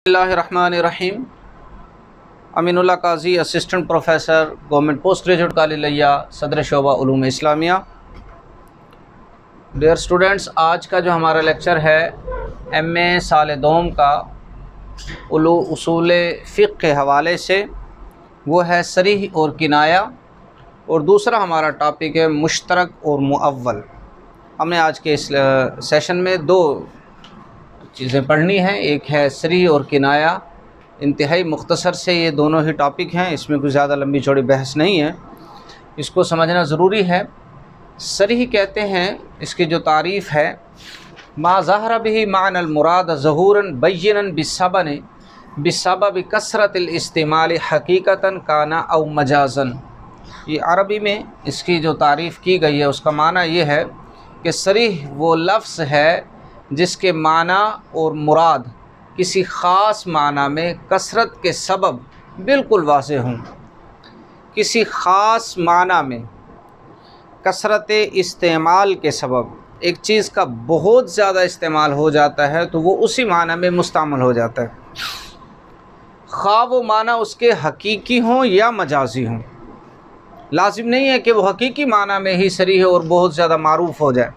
बिस्मिल्लाहिर्रहमानिर्रहीम। Aminullah Qazi, assistant professor, government post graduate college Layyah, सदर शोबा उलूम इस्लामिया। डियर स्टूडेंट्स, आज का जो हमारा लेक्चर है एमए साल दोम का उसूल फ़िक़्ह के हवाले से, वो है सरीह और किनाया, और दूसरा हमारा टॉपिक है मुश्तरक और मुअव्वल। हमने आज के इस सेशन में दो चीज़ें पढ़नी हैं, एक है सरीह और किनाया। इंतहाई मुख्तसर से ये दोनों ही टॉपिक हैं, इसमें कोई ज़्यादा लंबी चौड़ी बहस नहीं है, इसको समझना ज़रूरी है। सरीह कहते हैं, इसकी जो तारीफ़ है, मा ज़हरा बिही मानल मुराद ज़हूरन बय्यनन बिस्सबब कसरतिल इस्तेमाल हकीकतन काना औ मजाज़न। ये अरबी में इसकी जो तारीफ़ की गई है उसका माना ये है कि सरीह वो लफ्ज़ है जिसके माना और मुराद किसी ख़ास माना में कसरत के सबब बिल्कुल वाज़ेह हों। किसी ख़ास माना में कसरत इस्तेमाल के सबब एक चीज़ का बहुत ज़्यादा इस्तेमाल हो जाता है तो वो उसी माना में मुस्तअमल हो जाता है, ख़्वाह वो माना उसके हकीकी हों या मजाजी हों। लाजिम नहीं है कि वो हकीकी माना में ही सरीह और बहुत ज़्यादा मारूफ़ हो जाए।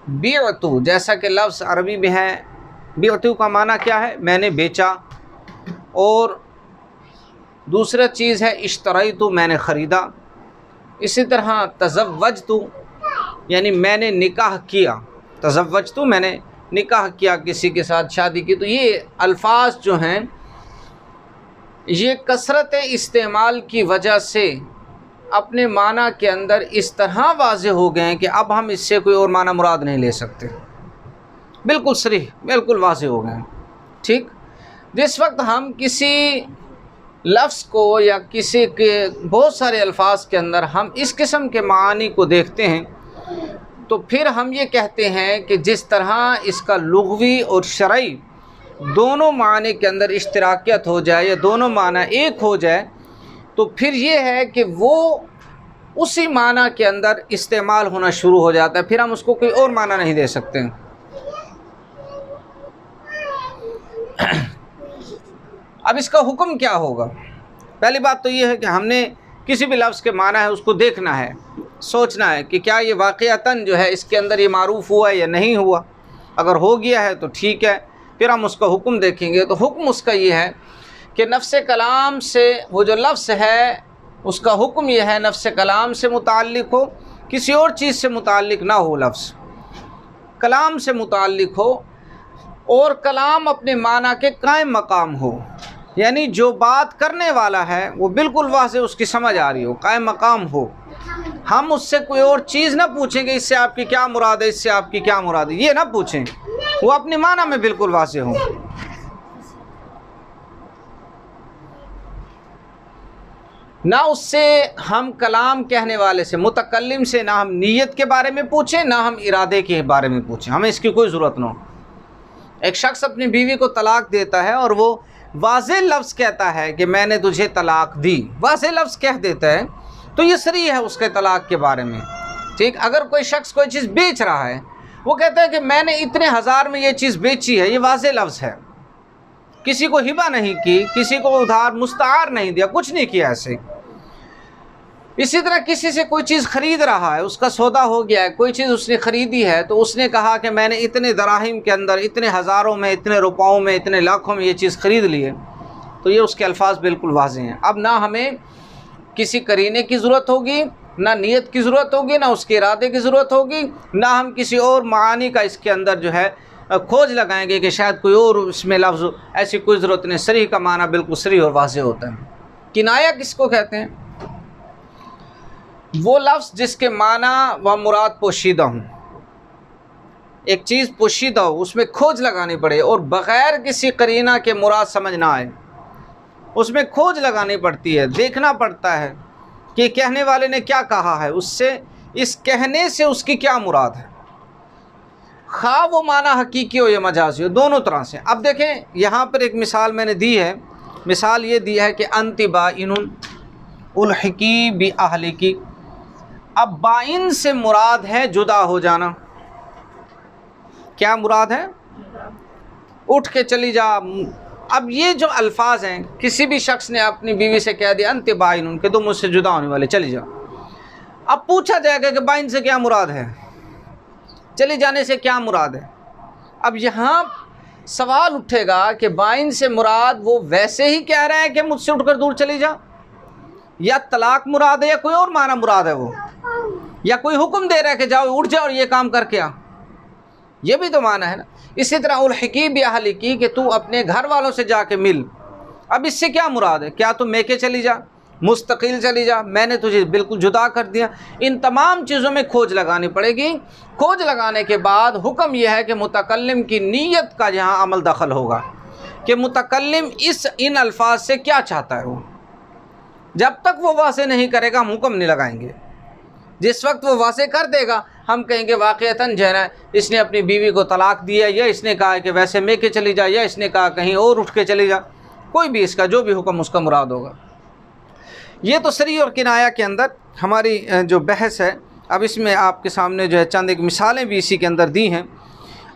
बिअतु, जैसा कि लफ्ज़ अरबी में है, बिअतु का माना क्या है? मैंने बेचा। और दूसरा चीज़ है इश्तरैतु, मैंने ख़रीदा। इसी तरह तज़व्वजतु यानी मैंने निकाह किया। तज़व्वजतु, मैंने निकाह किया, किसी के साथ शादी की। तो ये अल्फाज जो हैं ये कसरत इस्तेमाल की वजह से अपने माना के अंदर इस तरह वाज़ेह हो गए हैं कि अब हम इससे कोई और माना मुराद नहीं ले सकते। बिल्कुल सरीह, बिल्कुल वाज़ेह हो गए हैं। ठीक, जिस वक्त हम किसी लफ्ज़ को या किसी के बहुत सारे अल्फाज के अंदर हम इस किस्म के मानी को देखते हैं तो फिर हम ये कहते हैं कि जिस तरह इसका लुग़वी और शरई दोनों माने के अंदर इश्तिराकियत हो जाए या दोनों माना एक हो जाए, तो फिर ये है कि वो उसी माना के अंदर इस्तेमाल होना शुरू हो जाता है, फिर हम उसको कोई और माना नहीं दे सकते। अब इसका हुक्म क्या होगा? पहली बात तो ये है कि हमने किसी भी लफ्ज़ के माना है उसको देखना है, सोचना है कि क्या ये वाक़अतन जो है इसके अंदर ये मारूफ़ हुआ या नहीं हुआ। अगर हो गया है तो ठीक है, फिर हम उसका हुक्म देखेंगे। तो हुक्म उसका ये है कि नफ्स कलाम से वो जो लफ्ज़ है उसका हुक्म यह है नफ्स कलाम से मुताल्लिक़ हो, किसी और चीज़ से मुताल्लिक़ ना हो। लफ्ज़ कलाम से मुताल्लिक़ हो और कलाम अपने माना के कायम मकाम हो, यानी जो बात करने वाला है वो बिल्कुल वाज़ेह उसकी समझ आ रही हो, कायम मकाम हो। हम उससे कोई और चीज़ ना पूछेंगे, इससे आपकी क्या मुराद है, इससे आपकी क्या मुराद है, ये ना पूछें। वो अपने माना में बिल्कुल वाज़ेह हो। ना उससे हम कलाम कहने वाले से, मुतकल्लिम से, ना हम नीयत के बारे में पूछें, ना हम इरादे के बारे में पूछें, हमें इसकी कोई ज़रूरत ना हो। एक शख्स अपनी बीवी को तलाक देता है और वो वाज़ेह लफ्ज़ कहता है कि मैंने तुझे तलाक दी, वाज़ेह लफ्ज़ कह देता है, तो ये सरीह है उसके तलाक के बारे में। ठीक, अगर कोई शख्स कोई चीज़ बेच रहा है, वो कहता है कि मैंने इतने हज़ार में ये चीज़ बेची है, ये वाज़ेह लफ्ज़ है। किसी को हिबा नहीं की, किसी को उधार मुस्तार नहीं दिया, कुछ नहीं किया ऐसे। इसी तरह किसी से कोई चीज़ ख़रीद रहा है, उसका सौदा हो गया है, कोई चीज़ उसने ख़रीदी है, तो उसने कहा कि मैंने इतने दराहिम के अंदर, इतने हज़ारों में, इतने रुपयों में, इतने लाखों में ये चीज़ ख़रीद ली है, तो ये उसके अल्फाज बिल्कुल वाज़ेह हैं। अब ना हमें किसी करीने की ज़रूरत होगी, ना नीयत की ज़रूरत होगी, ना उसके इरादे की ज़रूरत होगी, ना हम किसी और मानी का इसके अंदर जो है खोज लगाएंगे कि शायद कोई और इसमें लफ्ज़, ऐसी कोई ज़रूरत नहीं। सरीह का माना बिल्कुल सरीह और वाज़ेह होता है। किनाया किसको कहते हैं? वो लफ्ज़ जिसके माना व मुराद पोशीदा हूँ, एक चीज़ पोशीदा हो, उसमें खोज लगानी पड़े और बग़ैर किसी करीना के मुराद समझ ना आए, उसमें खोज लगानी पड़ती है, देखना पड़ता है कि कहने वाले ने क्या कहा है, उससे इस कहने से उसकी क्या मुराद है, ख़्वाह वो माना हकीकी हो या मजाजी हो, दोनों तरह से। अब देखें, यहाँ पर एक मिसाल मैंने दी है। मिसाल ये दी है कि अंति बाइनुन उल्हिकी बि अहलिकी। अब बाइन से मुराद है जुदा हो जाना। क्या मुराद है? उठ के चली जा, अब ये जो अल्फाज हैं, किसी भी शख्स ने अपनी बीवी से कह दिया अंत बाइन, उनके तो मुझसे जुदा होने वाले, चली जाओ। अब पूछा जाएगा कि बाइन से क्या मुराद है, चले जाने से क्या मुराद है। अब यहाँ सवाल उठेगा कि बाइन से मुराद वो वैसे ही कह रहे हैं कि मुझसे उठकर दूर चली जा, या तलाक मुराद है, या कोई और माना मुराद है वो, या कोई हुक्म दे रहा है कि जाओ उठ जाओ और ये काम करके आ, ये भी तो माना है ना। इसी तरह उल्हिकी भी अहलिकी कि तू अपने घर वालों से जाके मिल। अब इससे क्या मुराद है, क्या तुम मेके चली जा, मुस्तकिल चली जा, मैंने तुझे बिल्कुल जुदा कर दिया। इन तमाम चीज़ों में खोज लगानी पड़ेगी। खोज लगाने के बाद हुक्म यह है कि मुतकल्लिम की नीयत का यहाँ अमल दखल होगा कि मुतकल्लिम इन अल्फाज से क्या चाहता है। वो जब तक वो वाज़ेह नहीं करेगा हम हुक्म नहीं लगाएंगे। जिस वक्त वो वाज़ेह कर देगा हम कहेंगे वाक़ईतन जो है ना इसने अपनी बीवी को तलाक दिया, या इसने कहा कि वैसे मेके चली जा, या इसने कहा कहीं और उठ के चली जा, कोई भी इसका जो भी हुक्म उसका मुराद होगा। ये तो सरी और किनाया के अंदर हमारी जो बहस है। अब इसमें आपके सामने जो है चंद एक मिसालें भी इसी के अंदर दी हैं।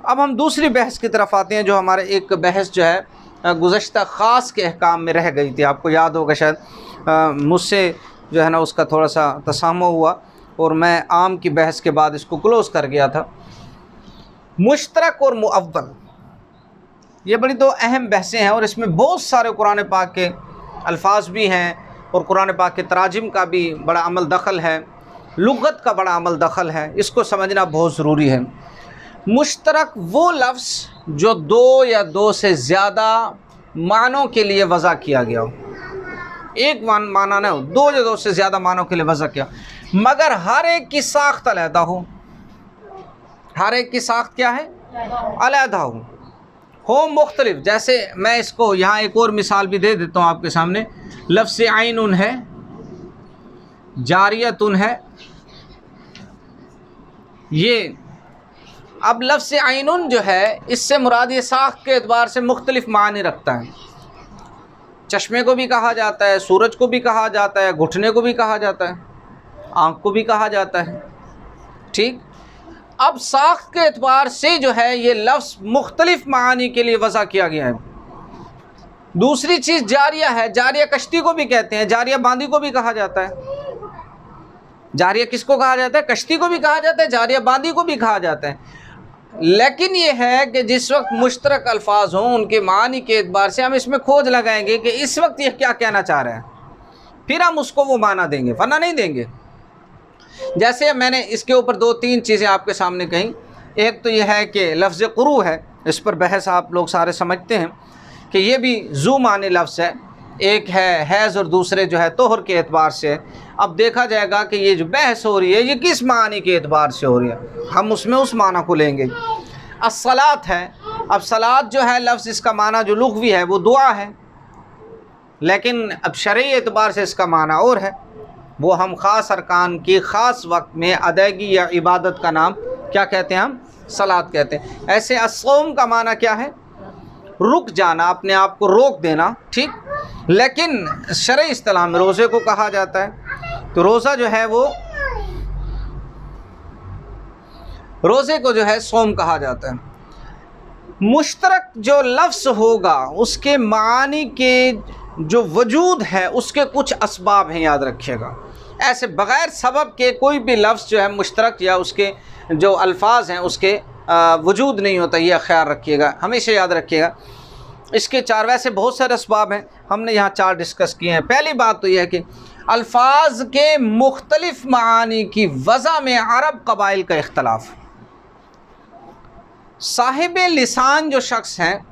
अब हम दूसरी बहस की तरफ आते हैं, जो हमारे एक बहस जो है गुज़श्ता ख़ास के अहकाम में रह गई थी। आपको याद होगा शायद मुझसे जो है ना उसका थोड़ा सा तसामो हुआ और मैं आम की बहस के बाद इसको क्लोज़ कर गया था। मुश्तरक और मुअव्वल, ये बड़ी दो अहम बहसें हैं और इसमें बहुत सारे कुरान पाक के अल्फाज भी हैं और कुरान पाक के तराजिम का भी बड़ा अमल दखल है, लुग़त का बड़ा अमल दखल है। इसको समझना बहुत ज़रूरी है। मुश्तरक वो लफ्ज़ जो दो या दो से ज़्यादा मानों के लिए वज़ा किया गया हो, एक माना ना हो, दो या दो से ज़्यादा मानों के लिए वज़ा किया, मगर हर एक की साख्त अलहदा हो। हर एक की साख्त क्या है, अलहदा हो मुख्तलिफ। जैसे मैं इसको यहाँ एक और मिसाल भी दे देता हूँ आपके सामने। लफ्ज़ आइनुन है, जारियतुन है। ये अब लफ्ज़ आइनुन जो है इससे मुराद ये साख्त के एतबार से मुख्तलिफ मानी रखता है। चश्मे को भी कहा जाता है, सूरज को भी कहा जाता है, घुटने को भी कहा जाता है, आँख को भी कहा जाता है। ठीक, अब साख्त के एतबार से जो है ये लफ्ज़ मुख्तलिफ मानी के लिए वज़ा किया गया है। दूसरी चीज़ जारिया है। जारिया कश्ती को भी कहते हैं, जारिया बांदी को भी कहा जाता है। जारिया किसको कहा जाता है, कश्ती को भी कहा जाता है, जारिया बांदी को भी कहा जाता है। लेकिन ये है कि जिस वक्त मुश्तरक अल्फाज हों उनके मानी के एतबार से हम इसमें खोज लगाएंगे कि इस वक्त ये क्या कहना चाह रहे हैं, फिर हम उसको वो माना देंगे, वरना नहीं देंगे। जैसे मैंने इसके ऊपर दो तीन चीज़ें आपके सामने कहीं। एक तो यह है कि लफ्ज़ क़ुरू है, इस पर बहस आप लोग सारे समझते हैं कि ये भी ज़ू मानी लफ्ज़ है। एक है हैज़ और दूसरे जो है तोहर के एतबार से। अब देखा जाएगा कि ये जो बहस हो रही है ये किस मानी के एतबार से हो रही है, हम उसमें उस माना को लेंगे। अस्सलात है। अब सलात जो है लफ्ज़ इसका माना जो लुग़वी है वो दुआ है, लेकिन अब शरई एतबार से इसका माना और है। वो हम ख़ास अरकान की ख़ास वक्त में अदायगी या इबादत का नाम क्या कहते हैं, हम सलात कहते हैं। ऐसे अस्सौम का माना क्या है, रुक जाना, अपने आप को रोक देना। ठीक, लेकिन शरई इस्तिलाह में रोज़े को कहा जाता है। तो रोज़ा जो है वो रोज़े को जो है सोम कहा जाता है। मुश्तरक जो लफ्ज़ होगा उसके मानी के जो वजूद है उसके कुछ असबाब हैं, याद रखिएगा। ऐसे बग़ैर सबब के कोई भी लफ्ज़ जो है मुश्तरक या उसके जो अल्फाज हैं उसके वजूद नहीं होता, यह ख्याल रखिएगा, हमेशा याद रखिएगा। इसके चार वैसे बहुत सारे असबाब हैं, हमने यहाँ चार डिस्कस किए हैं। पहली बात तो यह है कि अल्फाज के मुख्तलिफ मानी की वज़ह में अरब कबाइल का इख्तलाफ। साहिब लिसान जो शख्स हैं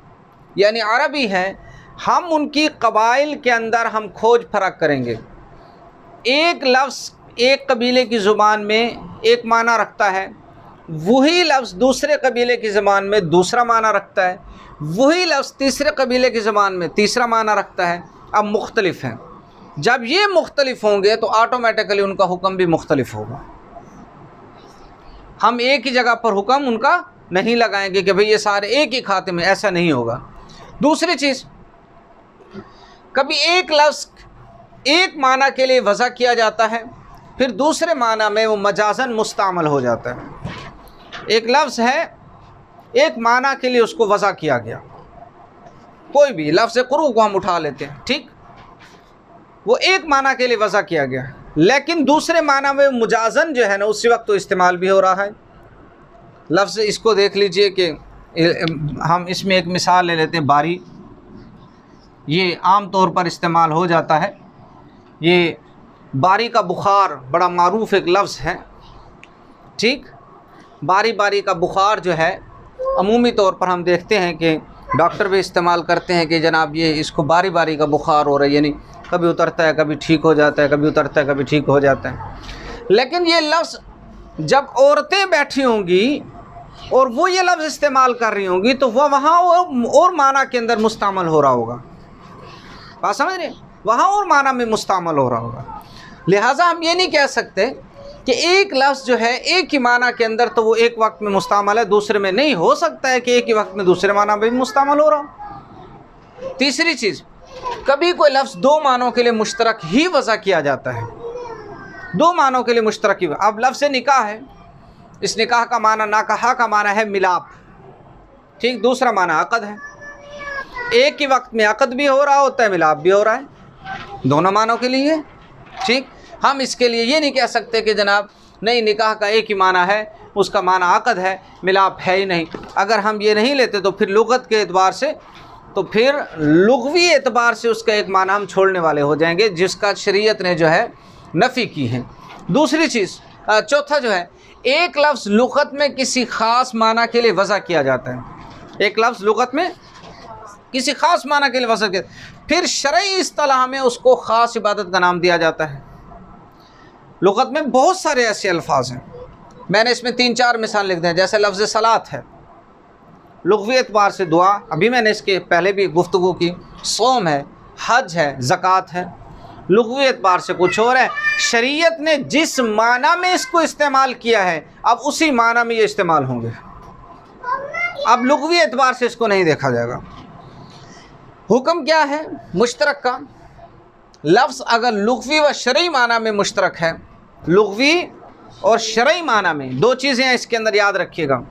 यानी अरबी हैं, हम उनकी कबाइल के अंदर हम खोज फर्क करेंगे। एक लफ्ज़ एक कबीले की ज़ुबान में एक माना रखता है, वही लफ्ज़ दूसरे कबीले की ज़बान में दूसरा माना रखता है, वही लफ्ज़ तीसरे कबीले की ज़बान में तीसरा माना रखता है। अब मुख्तलिफ हैं। जब ये मुख्तलिफ होंगे तो ऑटोमेटिकली उनका हुक्म भी मुख्तलिफ होगा। हम एक ही जगह पर हुक्म उनका नहीं लगाएंगे कि भाई ये सारे एक ही खाते में, ऐसा नहीं होगा। दूसरी चीज़, कभी एक लफ्ज़ एक माना के लिए वज़ा किया जाता है, फिर दूसरे माना में वो मजाजन मुस्तामल हो जाता है। एक लफ्ज़ है, एक माना के लिए उसको वज़ा किया गया, कोई भी लफ्ज़ क़ुरू को हम उठा लेते हैं, ठीक, वो एक माना के लिए वज़ा किया गया, लेकिन दूसरे माना में मुजाज़न जो है ना उसी वक्त तो इस्तेमाल भी हो रहा है। लफ्ज़ इसको देख लीजिए कि हम इसमें एक मिसाल ले लेते हैं, बारी, ये आम तौर पर इस्तेमाल हो जाता है। ये बारी का बुखार बड़ा मारूफ एक लफ्ज़ है, ठीक। बारी बारी का बुखार जो है अमूमी तौर पर हम देखते हैं कि डॉक्टर भी इस्तेमाल करते हैं कि जनाब ये इसको बारी बारी का बुखार हो रहा है, यानी कभी उतरता है कभी ठीक हो जाता है, कभी उतरता है कभी ठीक हो जाता है। लेकिन ये लफ्ज़ जब औरतें बैठी होंगी और वो ये लफ्ज़ इस्तेमाल कर रही होंगी तो वह वहाँ और माना के अंदर मुस्तमल हो रहा होगा, बात समझ रहे, वहाँ और माना में मुस्तमल हो रहा होगा। लिहाजा हम ये नहीं कह सकते कि एक लफ्ज़ जो है एक ही माना के अंदर तो वो एक वक्त में मुस्तमल है, दूसरे में नहीं। हो सकता है कि एक ही वक्त में दूसरे माना में भी मुस्तमल हो रहा हो। तीसरी चीज़, कभी कोई लफ्ज़ दो मानों के लिए मुश्तरक ही वज़ा किया जाता है, दो मानों के लिए मुश्तरक ही। अब लफ्ज़ निकाह है, इस निकाह का माना, नाकहा का माना है मिलाप, ठीक, दूसरा माना अक़द है। एक ही वक्त में अक़द भी हो रहा होता है, मिलाप भी हो रहा है, दोनों मानों के लिए, ठीक। हम इसके लिए ये नहीं कह सकते कि जनाब नहीं निकाह का एक ही माना है, उसका माना अक़द है, मिलाप है ही नहीं। अगर हम ये नहीं लेते तो फिर लुग़त के एतबार से, तो फिर लुग़वी एतबार से उसका एक माना हम छोड़ने वाले हो जाएंगे जिसका शरीयत ने जो है नफ़ी की है। दूसरी चीज़, चौथा जो है, एक लफ्ज़ लुग़त में किसी ख़ास माना के लिए वज़ा किया जाता है, एक लफ्ज़ लुग़त में किसी ख़ास माना के लिए वज़ा किया, फिर शरई इस्तिलाह में उसको ख़ास इबादत का नाम दिया जाता है। लुग़त में बहुत सारे ऐसे अल्फाज हैं, मैंने इसमें 3-4 मिसाल लिख दी हैं। जैसे लफ्ज़ सलात है, लुग़वी एतबार से दुआ, अभी मैंने इसके पहले भी गुफ्तगू की। सोम है, हज है, ज़कात है, लुग़वी एतबार से कुछ और है। शरीयत ने जिस माना में इसको इस्तेमाल किया है अब उसी माना में ये इस्तेमाल होंगे, अब लुग़वी एतबार से इसको नहीं देखा जाएगा। हुक्म क्या है मुश्तरक का? लफ्ज़ अगर लुग़वी व शरई माना में मुश्तरक है, लुग़वी और शरई माना में, दो चीज़ें हैं इसके अंदर याद रखिएगा।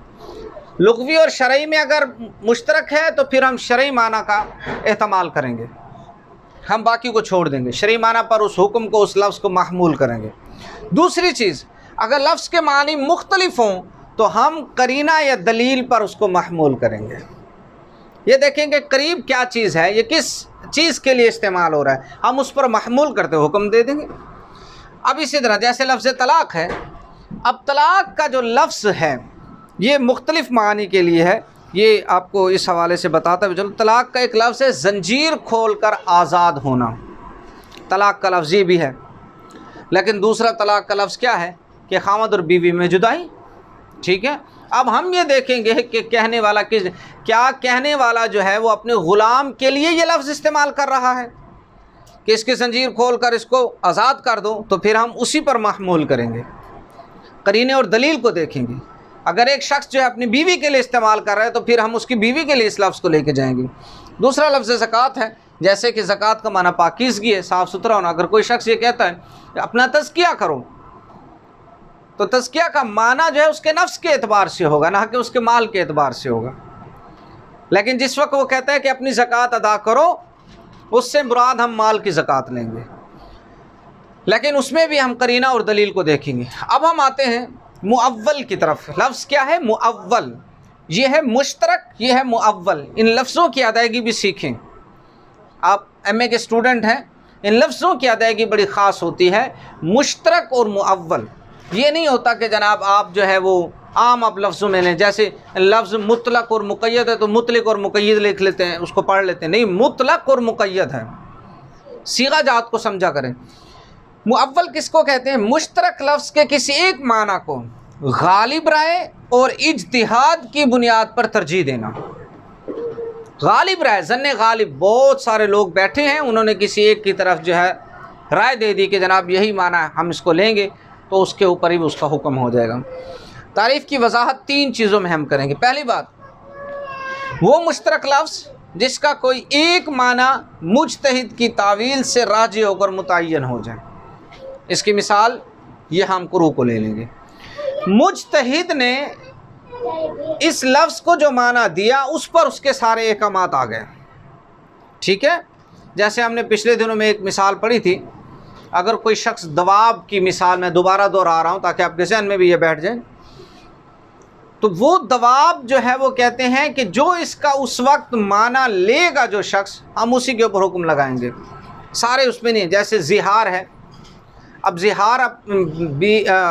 लुग़वी और शरई में अगर मुश्तरक है तो फिर हम शरई माना का इस्तेमाल करेंगे, हम बाकी को छोड़ देंगे, शरई माना पर उस हुक्म को, उस लफ्ज़ को महमूल करेंगे। दूसरी चीज़, अगर लफ्ज़ के मानी मुख्तलिफ हों तो हम करीना या दलील पर उसको महमूल करेंगे। ये देखेंगे करीब क्या चीज़ है, ये किस चीज़ के लिए इस्तेमाल हो रहा है, हम उस पर महमूल करते हुक्म दे देंगे। अब इसी तरह जैसे लफ्ज़ तलाक़ है, अब तलाक़ का जो लफ्ज़ है ये मुख्तलिफ़ मानी के लिए है, ये आपको इस हवाले से बताता है। चलो, तलाक़ का एक लफ्ज़ है ज़ंजीर खोल कर आज़ाद होना, तलाक़ का लफ्ज़ ये भी है। लेकिन दूसरा तलाक़ का लफ्ज़ क्या है कि खामद और बीवी में जुदाई, ठीक है। अब हम ये देखेंगे कि कहने वाला क्या कहने वाला जो है वो अपने ग़ुलाम के लिए ये लफ्ज़ इस्तेमाल कर रहा है कि इसकी ज़ंजीर खोल कर इसको आज़ाद कर दो, तो फिर हम उसी पर महमूल करेंगे, करीने और दलील को देखेंगे। अगर एक शख्स जो है अपनी बीवी के लिए इस्तेमाल कर रहा है तो फिर हम उसकी बीवी के लिए इस लफ्ज़ को लेके जाएंगे। दूसरा लफ्ज़ ज़कात है, जैसे कि ज़कात का माना पाकीज़गी है, साफ़ सुथरा होना। अगर कोई शख्स ये कहता है अपना तज़किया करो, तो तज़किया का माना जो है उसके नफ्स के एतबार से होगा, ना कि उसके माल के एतबार से होगा। लेकिन जिस वक्त वो कहता है कि अपनी ज़कात अदा करो, उससे मुराद हम माल की ज़कात लेंगे, लेकिन उसमें भी हम करीना और दलील को देखेंगे। अब हम आते हैं मुअव्वल की तरफ। लफ्ज़ क्या है? मुअव्वल। ये है मुश्तरक, ये है मुअव्वल। इन लफ्ज़ों की अदायगी भी सीखें। आप एमए के स्टूडेंट हैं, इन लफ्ज़ों की अदायगी बड़ी ख़ास होती है, मुश्तरक और मुअव्वल। ये नहीं होता कि जनाब आप जो है वो आम आप लफ्ज़ों में लें, जैसे लफ्ज़ मुतलक और मुक़य्यद है तो मुतलक और मुक़य्यद लिख लेते हैं, उसको पढ़ लेते हैं। नहीं, मुतलक और मुक़य्यद है, सीगा जात को समझा करें। मुअव्वल किसको कहते हैं? मुश्तरक लफ्ज़ के किसी एक माना को गालिब राय और इज्तिहाद की बुनियाद पर तरजीह देना। गालिब राय, ज़न्ने गालिब, बहुत सारे लोग बैठे हैं, उन्होंने किसी एक की तरफ जो है राय दे दी कि जनाब यही माना है, हम इसको लेंगे, तो उसके ऊपर ही उसका हुक्म हो जाएगा। तारीफ़ की वजाहत 3 चीज़ों में हम करेंगे। पहली बात, वो मुश्तरक लफ्ज़ जिसका कोई एक माना मुज्तहिद की तावील से राजी होकर मुतय्यन हो जाए। इसकी मिसाल ये हम कुरू को ले लेंगे। मुज्तहिद ने इस लफ्ज़ को जो माना दिया उस पर उसके सारे अहकामात आ गए। ठीक है। जैसे हमने पिछले दिनों में एक मिसाल पढ़ी थी, अगर कोई शख्स दबाव की मिसाल मैं दोबारा दोहरा रहा हूँ ताकि आपके जहन में भी ये बैठ जाए, तो वो दबाव जो है वो कहते हैं कि जो इसका उस वक्त माना लेगा जो शख्स, हम उसी के ऊपर हुक्म लगाएंगे, सारे उसमें नहीं। जैसे ज़िहार है, अब ज़िहार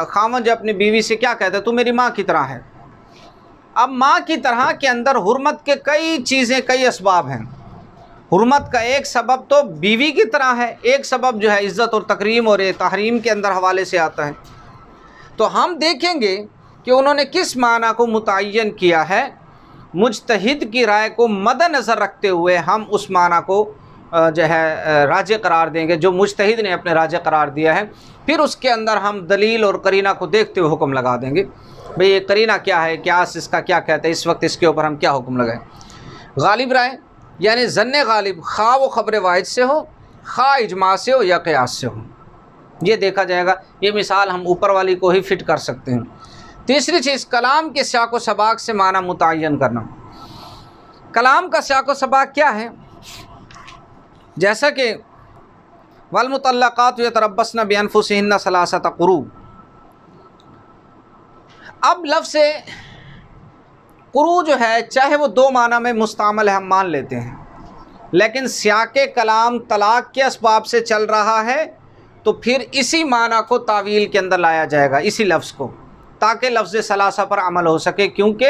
खामन जो अपनी बीवी से क्या कहता है, तू मेरी माँ की तरह है। अब माँ की तरह के अंदर हुर्मत के कई चीज़ें, कई असबाब हैं। हुर्मत का एक सबब तो बीवी की तरह है, एक सबब जो है इज़्ज़त और तकरीम और तहरीम के अंदर हवाले से आता है। तो हम देखेंगे कि उन्होंने किस माना को मुतय्यन किया है। मुज्तहिद की राय को मद्देनज़र रखते हुए हम उस माना को जो है राजे करार देंगे जो मुज्तहिद ने अपने राजे करार दिया है। फिर उसके अंदर हम दलील और करीना को देखते हुए हुक्म लगा देंगे, भाई ये करीना क्या है, क्यास इसका क्या कहता है, इस वक्त इसके ऊपर हम क्या हुक्म लगाएं। गालिब राय यानी ज़न्ने गालिब, खा वो ख़बर वाहिद से हो, खा इजमा से हो या क़ियास से हो, ये देखा जाएगा। ये मिसाल हम ऊपर वाली को ही फ़िट कर सकते हैं। तीसरी चीज़, कलाम के सियाक़ व सबाक़ से माना मुतय्यन करना। कलाम का सियाक़ व सबाक़ क्या है? जैसा कि वल मुतल्लक़ात यतरब्बस्न बिअन्फुसिहिन्ना सलासत क़ुरू। अब लफ्ज़ क़ुरू जो है, चाहे वो दो माना में मुस्तामल है, हम मान लेते हैं, लेकिन सियाक़े कलाम तलाक़ के असबाब से चल रहा है, तो फिर इसी माना को तावील के अंदर लाया जाएगा, इसी लफ्ज़ को, ताकि लफ्ज़ सलासा पर अमल हो सके। क्योंकि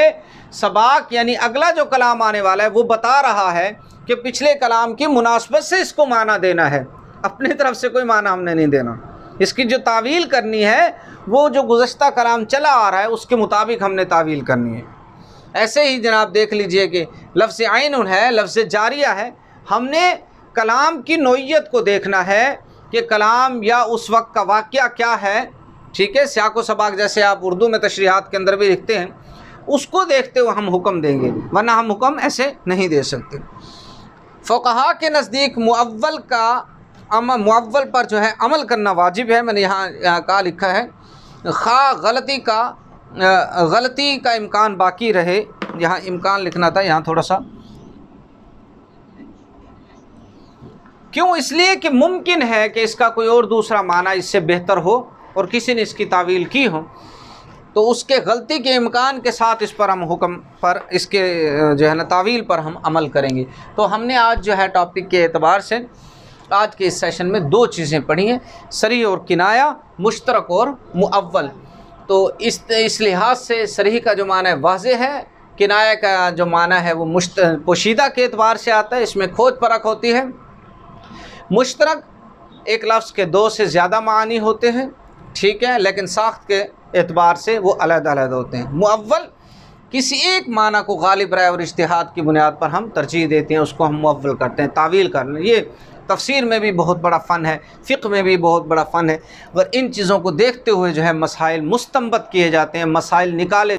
सबाक़ यानी अगला जो कलाम आने वाला है वो बता रहा है कि पिछले कलाम की मुनासबत से इसको माना देना है, अपनी तरफ से कोई माना हमने नहीं देना। इसकी जो तावील करनी है वो जो गुज़श्ता कलाम चला आ रहा है उसके मुताबिक हमने तावील करनी है। ऐसे ही जनाब देख लीजिए कि लफ्ज़ आइन है, लफ्ज़ जारिया है, हमने कलाम की नोइयत को देखना है कि कलाम या उस वक्त का वाक़या क्या है, ठीक है। सियाक़ व सबाक़ जैसे आप उर्दू में तशरीहात के अंदर भी लिखते हैं, उसको देखते हुए हम हुक्म देंगे, वरना हम हुक्म ऐसे नहीं दे सकते। फ़ुक़हा के नज़दीक मुअव्वल मुअव्वल पर जो है अमल करना वाजिब है। मैंने यहाँ का लिखा है, खा गलती का इम्कान बाकी रहे, यहाँ इम्कान लिखना था, यहाँ थोड़ा सा क्यों, इसलिए कि मुमकिन है कि इसका कोई और दूसरा माना इससे बेहतर हो और किसी ने इसकी तावील की हो, तो उसके गलती के इम्कान के साथ इस पर हम हुक्म पर, इसके जो है ना तावील पर हम अमल करेंगे। तो हमने आज जो है टॉपिक के एतबार से आज के इस सेशन में दो चीज़ें पढ़ी हैं, सरी और किनाया, मुश्तरक और मुअव्वल। तो इस लिहाज से सरी का जो माना है वाज़ेह है, किनाया का जो माना है वो पोशीदा के एतबार से आता है, इसमें खोज परख होती है। मुश्तरक एक लफ्ज़ के दो से ज़्यादा मानी होते हैं, ठीक है, लेकिन साख्त के एतबार से वो अलग-अलग होते हैं। मुअव्वल किसी एक माना को गालिब राय और इज्तिहाद की बुनियाद पर हम तरजीह देते हैं, उसको हम मुअव्वल करते हैं, तावील कर लें। ये तफसीर में भी बहुत बड़ा फ़न है, फ़िक़्ह में भी बहुत बड़ा फ़न है, और इन चीज़ों को देखते हुए जो है मसाइल मुस्तंबत किए जाते हैं, मसाइल निकाले